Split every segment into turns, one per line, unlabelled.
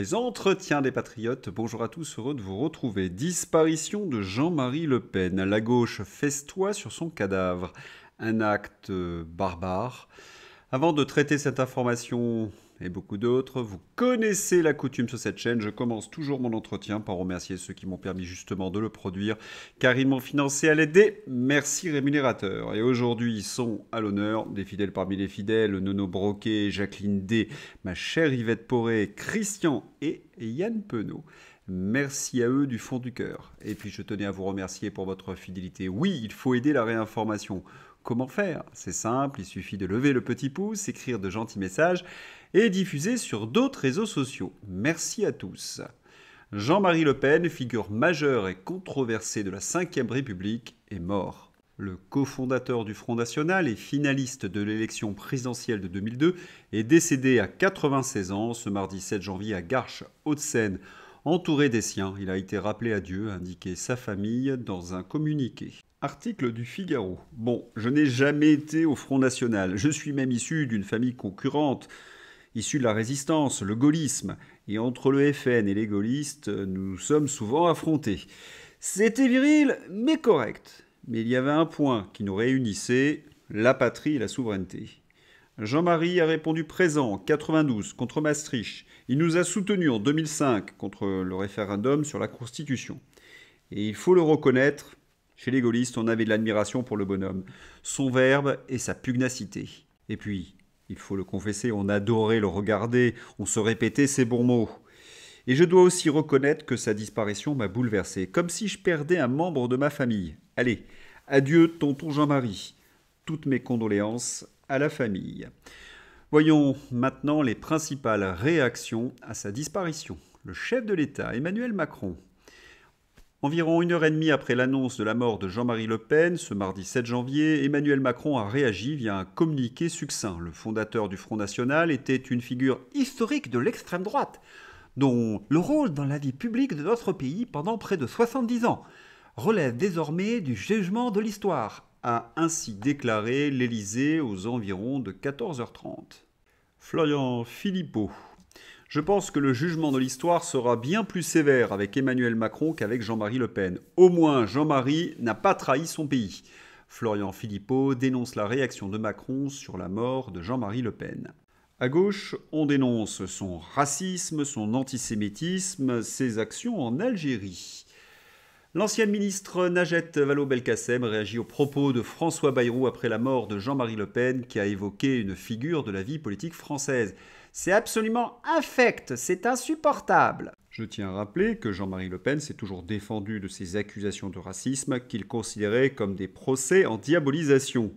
les entretiens des patriotes. Bonjour à tous, heureux de vous retrouver. Disparition de Jean-Marie Le Pen. La gauche festoie sur son cadavre. Un acte barbare. Avant de traiter cette information et beaucoup d'autres, vous connaissez la coutume sur cette chaîne. Je commence toujours mon entretien par remercier ceux qui m'ont permis justement de le produire, car ils m'ont financé à l'aide des merci rémunérateurs. Et aujourd'hui sont à l'honneur des fidèles parmi les fidèles, Nono Broquet, Jacqueline D, ma chère Yvette Poré, Christian et Yann Penaud. Merci à eux du fond du cœur. Et puis je tenais à vous remercier pour votre fidélité. Oui, il faut aider la réinformation. Comment faire? C'est simple, il suffit de lever le petit pouce, écrire de gentils messages et diffuser sur d'autres réseaux sociaux. Merci à tous. Jean-Marie Le Pen, figure majeure et controversée de la Ve République, est mort. Le cofondateur du Front National et finaliste de l'élection présidentielle de 2002 est décédé à 96 ans ce mardi 7 janvier à Garches, Hauts-de-Seine. Entouré des siens, il a été rappelé à Dieu, a indiqué sa famille dans un communiqué. Article du Figaro. Bon, je n'ai jamais été au Front National. Je suis même issu d'une famille concurrente, issue de la résistance, le gaullisme. Et entre le FN et les gaullistes, nous sommes souvent affrontés. C'était viril, mais correct. Mais il y avait un point qui nous réunissait, la patrie et la souveraineté. Jean-Marie a répondu présent en 92 contre Maastricht. Il nous a soutenus en 2005 contre le référendum sur la Constitution. Et il faut le reconnaître, chez les gaullistes, on avait de l'admiration pour le bonhomme, son verbe et sa pugnacité. Et puis, il faut le confesser, on adorait le regarder, on se répétait ses bons mots. Et je dois aussi reconnaître que sa disparition m'a bouleversé, comme si je perdais un membre de ma famille. Allez, adieu tonton Jean-Marie. Toutes mes condoléances à la famille. Voyons maintenant les principales réactions à sa disparition. Le chef de l'État, Emmanuel Macron. Environ 1h30 après l'annonce de la mort de Jean-Marie Le Pen, ce mardi 7 janvier, Emmanuel Macron a réagi via un communiqué succinct. Le fondateur du Front National était une figure historique de l'extrême droite, dont le rôle dans la vie publique de notre pays pendant près de 70 ans relève désormais du jugement de l'histoire, a ainsi déclaré l'Élysée aux environs de 14h30. Florian Philippot. Je pense que le jugement de l'histoire sera bien plus sévère avec Emmanuel Macron qu'avec Jean-Marie Le Pen. Au moins, Jean-Marie n'a pas trahi son pays. Florian Philippot dénonce la réaction de Macron sur la mort de Jean-Marie Le Pen. À gauche, on dénonce son racisme, son antisémitisme, ses actions en Algérie. L'ancienne ministre Najat Vallaud-Belkacem réagit aux propos de François Bayrou après la mort de Jean-Marie Le Pen, qui a évoqué une figure de la vie politique française. C'est absolument infect, c'est insupportable. Je tiens à rappeler que Jean-Marie Le Pen s'est toujours défendu de ces accusations de racisme qu'il considérait comme des procès en diabolisation.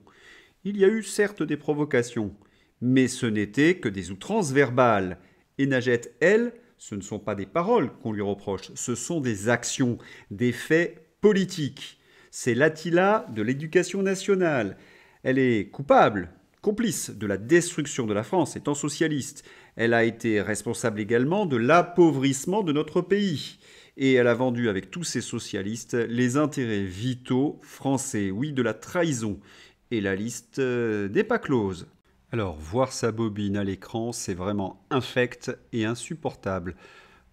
Il y a eu certes des provocations, mais ce n'était que des outrances verbales. Et Najat, elle, ce ne sont pas des paroles qu'on lui reproche, ce sont des actions, des faits politiques. C'est l'Attila de l'éducation nationale. Elle est coupable, complice de la destruction de la France étant socialiste. Elle a été responsable également de l'appauvrissement de notre pays. Et elle a vendu avec tous ces socialistes les intérêts vitaux français. Oui, de la trahison. Et la liste n'est pas close. Alors, voir sa bobine à l'écran, c'est vraiment infect et insupportable.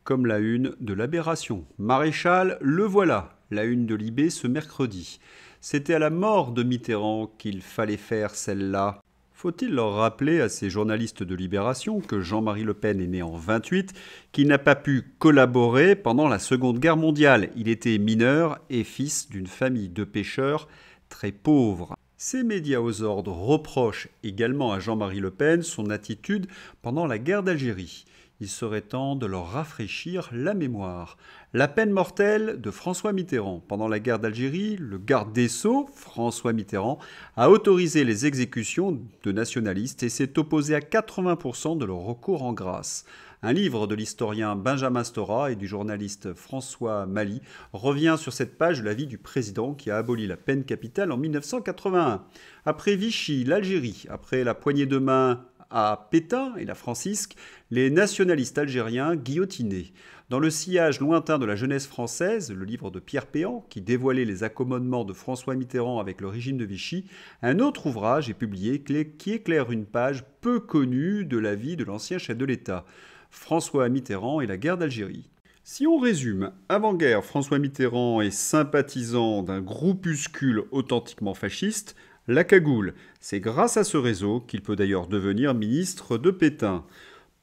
Comme la une de l'Aberration. Maréchal, le voilà, la une de Libé ce mercredi. C'était à la mort de Mitterrand qu'il fallait faire celle-là. Faut-il leur rappeler à ces journalistes de Libération que Jean-Marie Le Pen est né en 28, qu'il n'a pas pu collaborer pendant la Seconde Guerre mondiale. Il était mineur et fils d'une famille de pêcheurs très pauvre. Ces médias aux ordres reprochent également à Jean-Marie Le Pen son attitude pendant la guerre d'Algérie. Il serait temps de leur rafraîchir la mémoire. La peine mortelle de François Mitterrand. Pendant la guerre d'Algérie, le garde des Sceaux, François Mitterrand, a autorisé les exécutions de nationalistes et s'est opposé à 80% de leur recours en grâce. Un livre de l'historien Benjamin Stora et du journaliste François Mali revient sur cette page de la vie du président qui a aboli la peine capitale en 1981. Après Vichy, l'Algérie, après la poignée de main à Pétain et la Francisque, les nationalistes algériens guillotinés. Dans le sillage lointain de la jeunesse française, le livre de Pierre Péan, qui dévoilait les accommodements de François Mitterrand avec le régime de Vichy, un autre ouvrage est publié qui éclaire une page peu connue de la vie de l'ancien chef de l'État. François Mitterrand et la guerre d'Algérie. Si on résume, avant-guerre, François Mitterrand est sympathisant d'un groupuscule authentiquement fasciste, la cagoule. C'est grâce à ce réseau qu'il peut d'ailleurs devenir ministre de Pétain.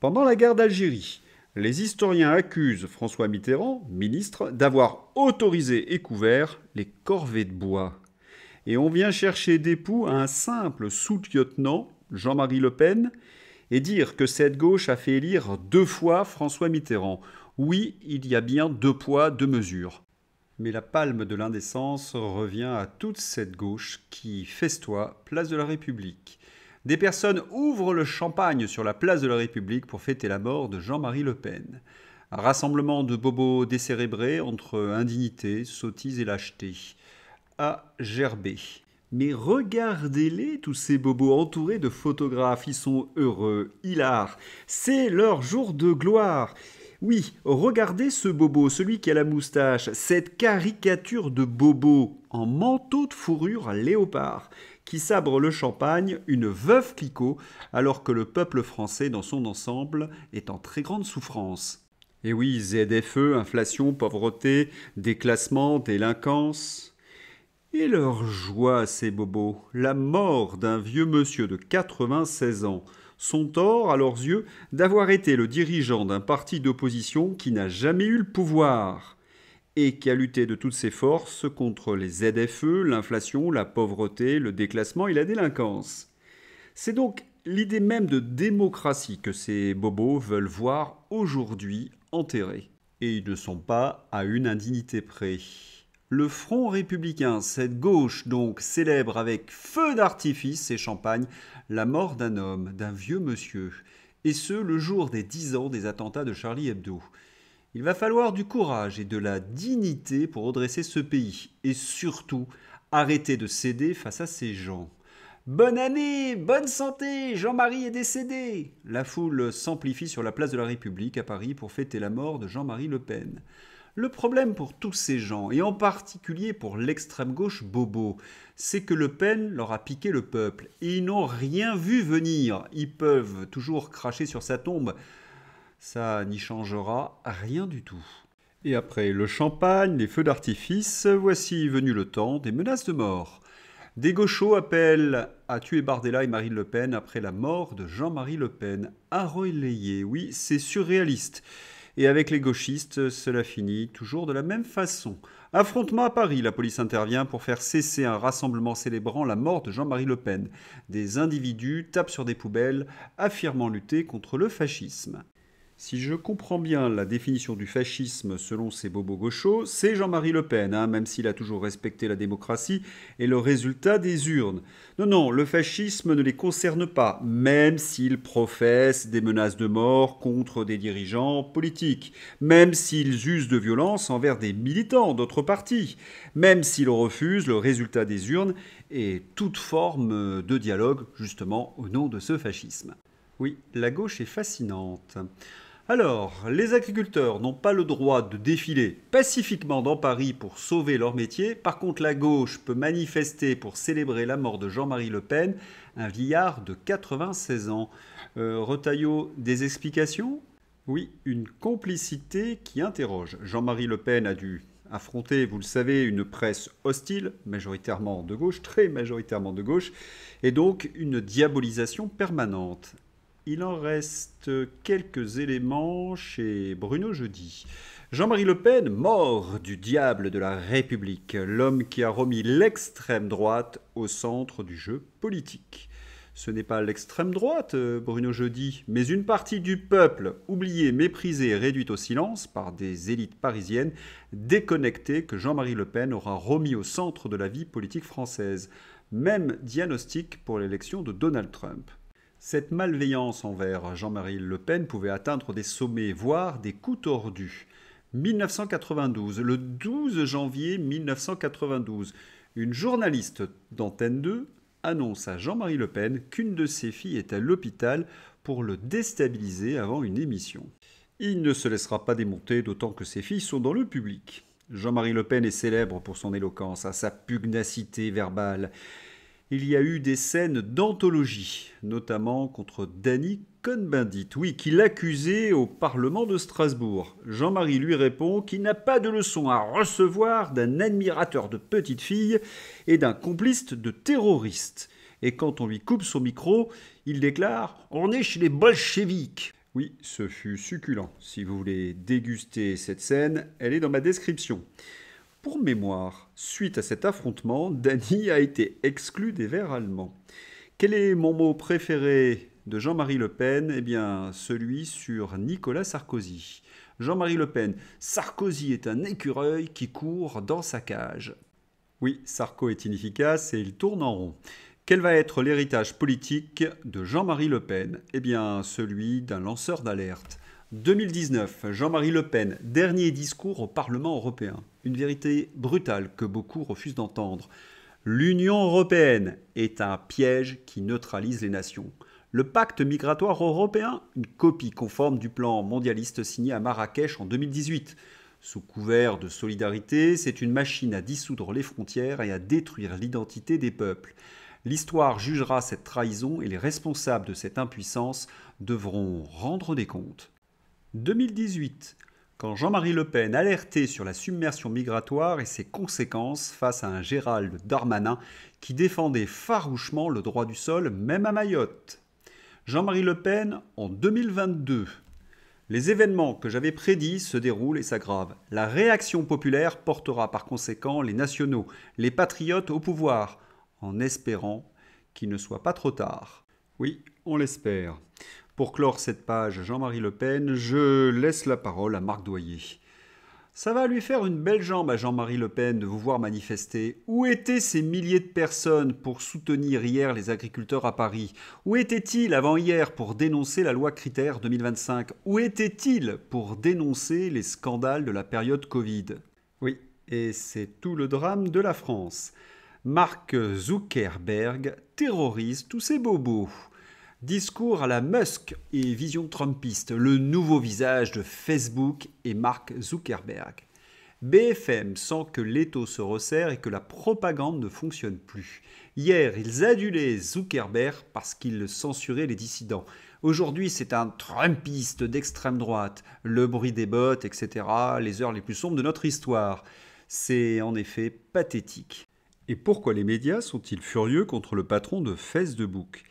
Pendant la guerre d'Algérie, les historiens accusent François Mitterrand, ministre, d'avoir autorisé et couvert les corvées de bois. Et on vient chercher d'époux à un simple sous-lieutenant, Jean-Marie Le Pen, et dire que cette gauche a fait élire 2 fois François Mitterrand. Oui, il y a bien 2 poids, 2 mesures. Mais la palme de l'indécence revient à toute cette gauche qui festoie place de la République. Des personnes ouvrent le champagne sur la place de la République pour fêter la mort de Jean-Marie Le Pen. Un rassemblement de bobos décérébrés entre indignité, sottise et lâcheté. À gerber. Mais regardez-les, tous ces bobos entourés de photographes, ils sont heureux, hilars. C'est leur jour de gloire. Oui, regardez ce bobo, celui qui a la moustache, cette caricature de bobo en manteau de fourrure léopard, qui sabre le champagne, une veuve Clicquot, alors que le peuple français dans son ensemble est en très grande souffrance. Et oui, ZFE, inflation, pauvreté, déclassement, délinquance. Et leur joie, ces bobos, la mort d'un vieux monsieur de 96 ans, son tort, à leurs yeux, d'avoir été le dirigeant d'un parti d'opposition qui n'a jamais eu le pouvoir et qui a lutté de toutes ses forces contre les ZFE, l'inflation, la pauvreté, le déclassement et la délinquance. C'est donc l'idée même de démocratie que ces bobos veulent voir aujourd'hui enterrée. Et ils ne sont pas à une indignité près. Le Front républicain, cette gauche donc, célèbre avec feu d'artifice et champagne la mort d'un homme, d'un vieux monsieur, et ce, le jour des 10 ans des attentats de Charlie Hebdo. Il va falloir du courage et de la dignité pour redresser ce pays, et surtout arrêter de céder face à ces gens. Bonne année, bonne santé, Jean-Marie est décédé. La foule s'amplifie sur la place de la République à Paris pour fêter la mort de Jean-Marie Le Pen. Le problème pour tous ces gens, et en particulier pour l'extrême gauche bobo, c'est que Le Pen leur a piqué le peuple. Et ils n'ont rien vu venir. Ils peuvent toujours cracher sur sa tombe. Ça n'y changera rien du tout. Et après le champagne, les feux d'artifice, voici venu le temps des menaces de mort. Des gauchos appellent à tuer Bardella et Marine Le Pen après la mort de Jean-Marie Le Pen. À relayer, oui, c'est surréaliste. Et avec les gauchistes, cela finit toujours de la même façon. Affrontement à Paris, la police intervient pour faire cesser un rassemblement célébrant la mort de Jean-Marie Le Pen. Des individus tapent sur des poubelles, affirmant lutter contre le fascisme. Si je comprends bien la définition du fascisme selon ces bobos gauchos, c'est Jean-Marie Le Pen, même s'il a toujours respecté la démocratie et le résultat des urnes. Non, le fascisme ne les concerne pas, même s'ils professent des menaces de mort contre des dirigeants politiques, même s'ils usent de violence envers des militants d'autres partis, même s'ils refusent le résultat des urnes et toute forme de dialogue, justement, au nom de ce fascisme. Oui, la gauche est fascinante. Alors, les agriculteurs n'ont pas le droit de défiler pacifiquement dans Paris pour sauver leur métier. Par contre, la gauche peut manifester pour célébrer la mort de Jean-Marie Le Pen, un vieillard de 96 ans. Retailleau, des explications ? Oui, une complicité qui interroge. Jean-Marie Le Pen a dû affronter, vous le savez, une presse hostile, majoritairement de gauche, très majoritairement de gauche, et donc une diabolisation permanente. Il en reste quelques éléments chez Bruno Jeudi. Jean-Marie Le Pen, mort du diable de la République, l'homme qui a remis l'extrême droite au centre du jeu politique. Ce n'est pas l'extrême droite, Bruno Jeudi, mais une partie du peuple, oubliée, méprisée et réduite au silence par des élites parisiennes, déconnectées que Jean-Marie Le Pen aura remis au centre de la vie politique française. Même diagnostic pour l'élection de Donald Trump. Cette malveillance envers Jean-Marie Le Pen pouvait atteindre des sommets, voire des coups tordus. 1992, le 12 janvier 1992, une journaliste d'Antenne 2 annonce à Jean-Marie Le Pen qu'une de ses filles est à l'hôpital pour le déstabiliser avant une émission. Il ne se laissera pas démonter, d'autant que ses filles sont dans le public. Jean-Marie Le Pen est célèbre pour son éloquence, sa pugnacité verbale. il y a eu des scènes d'anthologie, notamment contre Danny Cohn-Bendit, oui, qui l'accusait au Parlement de Strasbourg. Jean-Marie lui répond qu'il n'a pas de leçon à recevoir d'un admirateur de petites filles et d'un complice de terroristes. Et quand on lui coupe son micro, il déclare « On est chez les bolcheviks ». Oui, ce fut succulent. Si vous voulez déguster cette scène, elle est dans ma description. Pour mémoire, suite à cet affrontement, Danny a été exclu des Verts allemands. Quel est mon mot préféré de Jean-Marie Le Pen? Eh bien, celui sur Nicolas Sarkozy. Jean-Marie Le Pen, Sarkozy est un écureuil qui court dans sa cage. Oui, Sarko est inefficace et il tourne en rond. Quel va être l'héritage politique de Jean-Marie Le Pen? Eh bien, celui d'un lanceur d'alerte. 2019, Jean-Marie Le Pen, dernier discours au Parlement européen. Une vérité brutale que beaucoup refusent d'entendre. L'Union européenne est un piège qui neutralise les nations. Le pacte migratoire européen, une copie conforme du plan mondialiste signé à Marrakech en 2018. Sous couvert de solidarité, c'est une machine à dissoudre les frontières et à détruire l'identité des peuples. L'histoire jugera cette trahison et les responsables de cette impuissance devront rendre des comptes. 2018, quand Jean-Marie Le Pen alertait sur la submersion migratoire et ses conséquences face à un Gérald Darmanin qui défendait farouchement le droit du sol, même à Mayotte. Jean-Marie Le Pen en 2022. Les événements que j'avais prédits se déroulent et s'aggravent. La réaction populaire portera par conséquent les nationaux, les patriotes au pouvoir, en espérant qu'il ne soit pas trop tard. Oui, on l'espère. Pour clore cette page Jean-Marie Le Pen, je laisse la parole à Marc Doyer. Ça va lui faire une belle jambe à Jean-Marie Le Pen de vous voir manifester. Où étaient ces milliers de personnes pour soutenir hier les agriculteurs à Paris? Où étaient-ils avant-hier pour dénoncer la loi Critères 2025? Où étaient-ils pour dénoncer les scandales de la période Covid? Oui, et c'est tout le drame de la France. Mark Zuckerberg terrorise tous ces bobos. Discours à la Musk et vision trumpiste, le nouveau visage de Facebook et Mark Zuckerberg. BFM sent que l'étau se resserre et que la propagande ne fonctionne plus. Hier, ils adulaient Zuckerberg parce qu'il censurait les dissidents. Aujourd'hui, c'est un trumpiste d'extrême droite, le bruit des bottes, etc., les heures les plus sombres de notre histoire. C'est en effet pathétique. Et pourquoi les médias sont-ils furieux contre le patron de Facebook?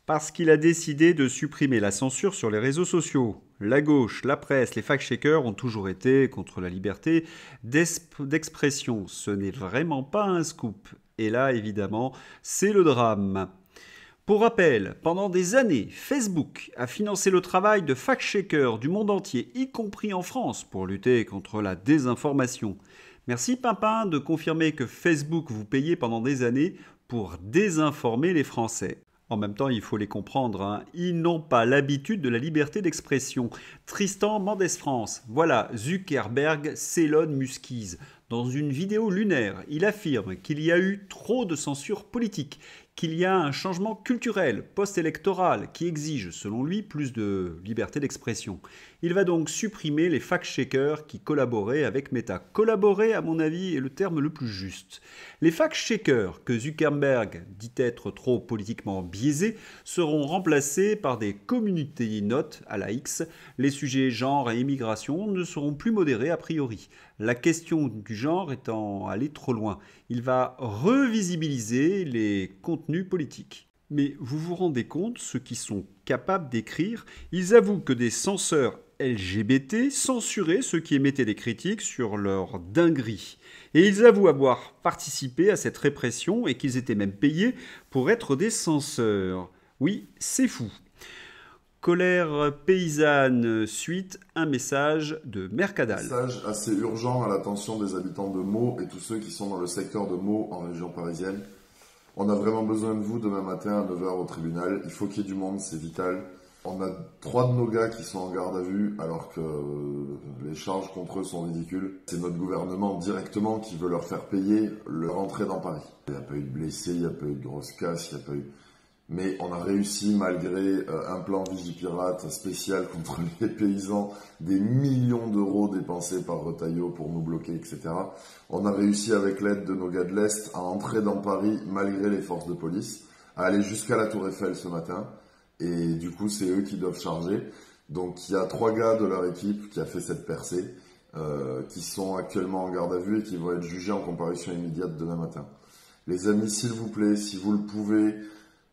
Parce qu'il a décidé de supprimer la censure sur les réseaux sociaux. La gauche, la presse, les fact-checkers ont toujours été contre la liberté d'expression. Ce n'est vraiment pas un scoop. Et là, évidemment, c'est le drame. Pour rappel, pendant des années, Facebook a financé le travail de fact-checkers du monde entier, y compris en France, pour lutter contre la désinformation. Merci Pimpin de confirmer que Facebook vous payait pendant des années pour désinformer les Français. En même temps, il faut les comprendre, hein. Ils n'ont pas l'habitude de la liberté d'expression. Tristan Mendès France, voilà, Zuckerberg s'élonne Muskise. Dans une vidéo lunaire, il affirme qu'il y a eu trop de censure politique, qu'il y a un changement culturel, post-électoral, qui exige, selon lui, plus de liberté d'expression. Il va donc supprimer les fact-checkers qui collaboraient avec Meta. Collaborer, à mon avis, est le terme le plus juste. Les fact-checkers, que Zuckerberg dit être trop politiquement biaisés, seront remplacés par des community notes à la X. Les sujets genre et immigration ne seront plus modérés a priori. La question du genre étant allée trop loin. Il va revisibiliser les contenus politiques. Mais vous vous rendez compte, ceux qui sont capables d'écrire, ils avouent que des censeurs LGBT censuraient ceux qui émettaient des critiques sur leur dinguerie. Et ils avouent avoir participé à cette répression et qu'ils étaient même payés pour être des censeurs. Oui, c'est fou. Colère paysanne, suite, un message de Mercadal.
Message assez urgent à l'attention des habitants de Meaux et tous ceux qui sont dans le secteur de Meaux en région parisienne. On a vraiment besoin de vous demain matin à 9 h au tribunal. Il faut qu'il y ait du monde, c'est vital. On a 3 de nos gars qui sont en garde à vue alors que les charges contre eux sont ridicules. C'est notre gouvernement directement qui veut leur faire payer leur entrée dans Paris. Il n'y a pas eu de blessés, il n'y a pas eu de grosses casses, il n'y a pas eu... Mais on a réussi, malgré un plan Vigipirate spécial contre les paysans, des millions d'euros dépensés par Retailleau pour nous bloquer, etc. On a réussi, avec l'aide de nos gars de l'Est, à entrer dans Paris malgré les forces de police, à aller jusqu'à la Tour Eiffel ce matin. Et du coup, c'est eux qui doivent charger. Donc il y a 3 gars de leur équipe qui a fait cette percée, qui sont actuellement en garde à vue et qui vont être jugés en comparution immédiate demain matin. Les amis, s'il vous plaît, si vous le pouvez,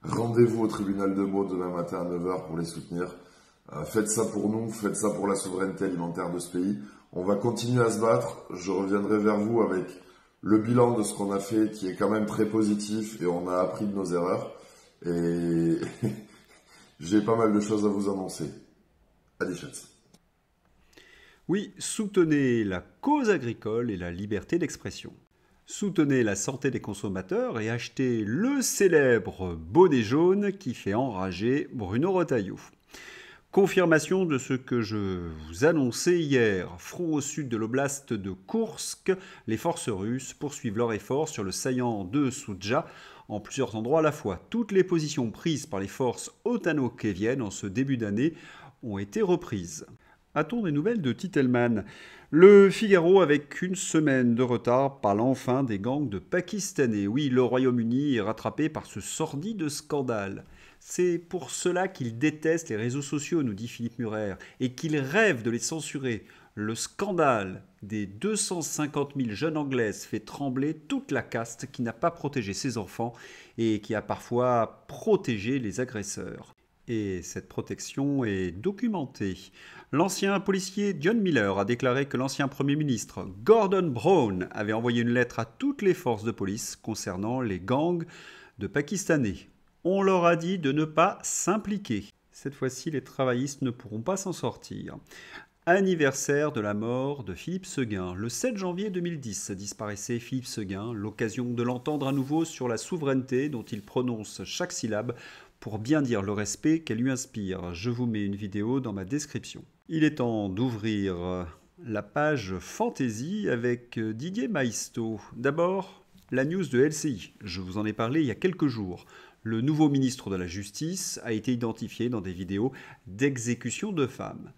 rendez-vous au tribunal de Meaux demain matin à 9 h pour les soutenir. Faites ça pour nous, faites ça pour la souveraineté alimentaire de ce pays. On va continuer à se battre. Je reviendrai vers vous avec le bilan de ce qu'on a fait, qui est quand même très positif, et on a appris de nos erreurs. Et j'ai pas mal de choses à vous annoncer. Allez, chats.
Oui, soutenez la cause agricole et la liberté d'expression. Soutenez la santé des consommateurs et achetez le célèbre bonnet jaune qui fait enrager Bruno Retailleau. Confirmation de ce que je vous annonçais hier. Front au sud de l'oblast de Koursk, les forces russes poursuivent leur effort sur le saillant de Soudja en plusieurs endroits à la fois. Toutes les positions prises par les forces otano-kéviennes en ce début d'année ont été reprises. A-t-on des nouvelles de Titelman? Le Figaro, avec une semaine de retard, parle enfin des gangs de Pakistanais. Oui, le Royaume-Uni est rattrapé par ce sordide scandale. C'est pour cela qu'il déteste les réseaux sociaux, nous dit Philippe Murer, et qu'il rêve de les censurer. Le scandale des 250 000 jeunes anglaises fait trembler toute la caste qui n'a pas protégé ses enfants et qui a parfois protégé les agresseurs. Et cette protection est documentée. L'ancien policier John Miller a déclaré que l'ancien Premier ministre Gordon Brown avait envoyé une lettre à toutes les forces de police concernant les gangs de Pakistanais. On leur a dit de ne pas s'impliquer. Cette fois-ci, les travaillistes ne pourront pas s'en sortir. Anniversaire de la mort de Philippe Séguin. Le 7 janvier 2010 disparaissait Philippe Séguin, l'occasion de l'entendre à nouveau sur la souveraineté dont il prononce chaque syllabe pour bien dire le respect qu'elle lui inspire. Je vous mets une vidéo dans ma description. Il est temps d'ouvrir la page Fantasy avec Didier Maisto. D'abord, la news de LCI. Je vous en ai parlé il y a quelques jours. Le nouveau ministre de la Justice a été identifié dans des vidéos d'exécution de femmes.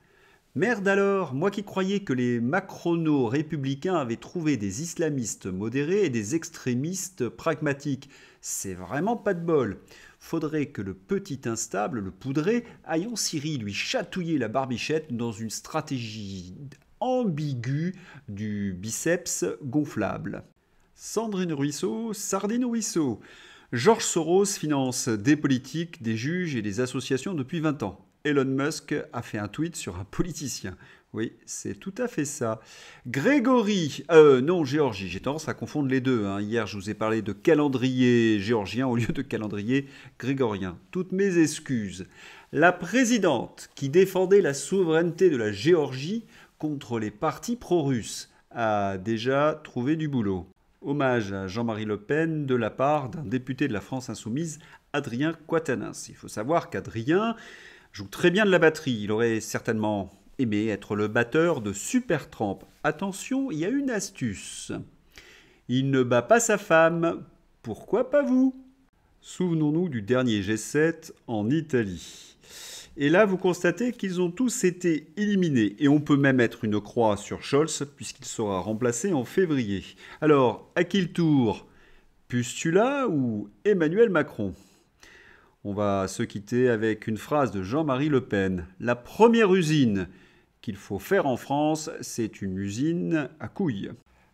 Merde alors, moi qui croyais que les macrono-républicains avaient trouvé des islamistes modérés et des extrémistes pragmatiques. C'est vraiment pas de bol. Faudrait que le petit instable, le poudré, aille en Syrie lui chatouiller la barbichette dans une stratégie ambiguë du biceps gonflable. Sandrine Rousseau, Sardine Rousseau. Georges Soros finance des politiques, des juges et des associations depuis 20 ans. Elon Musk a fait un tweet sur un politicien. Oui, c'est tout à fait ça. Géorgie, j'ai tendance à confondre les deux. Hier, je vous ai parlé de calendrier géorgien au lieu de calendrier grégorien. Toutes mes excuses. La présidente qui défendait la souveraineté de la Géorgie contre les partis pro-russes a déjà trouvé du boulot. Hommage à Jean-Marie Le Pen de la part d'un député de la France Insoumise, Adrien Quatennens. Il faut savoir qu'Adrien joue très bien de la batterie. Il aurait certainement aimé être le batteur de Supertramp. Attention, il y a une astuce. Il ne bat pas sa femme. Pourquoi pas vous? Souvenons-nous du dernier G7 en Italie. Et là, vous constatez qu'ils ont tous été éliminés. Et on peut même mettre une croix sur Scholz, puisqu'il sera remplacé en février. Alors, à qui le tour? Pustula ou Emmanuel Macron? On va se quitter avec une phrase de Jean-Marie Le Pen. La première usine qu'il faut faire en France, c'est une usine à couilles.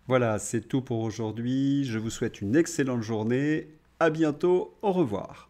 Voilà, c'est tout pour aujourd'hui. Je vous souhaite une excellente journée. À bientôt. Au revoir.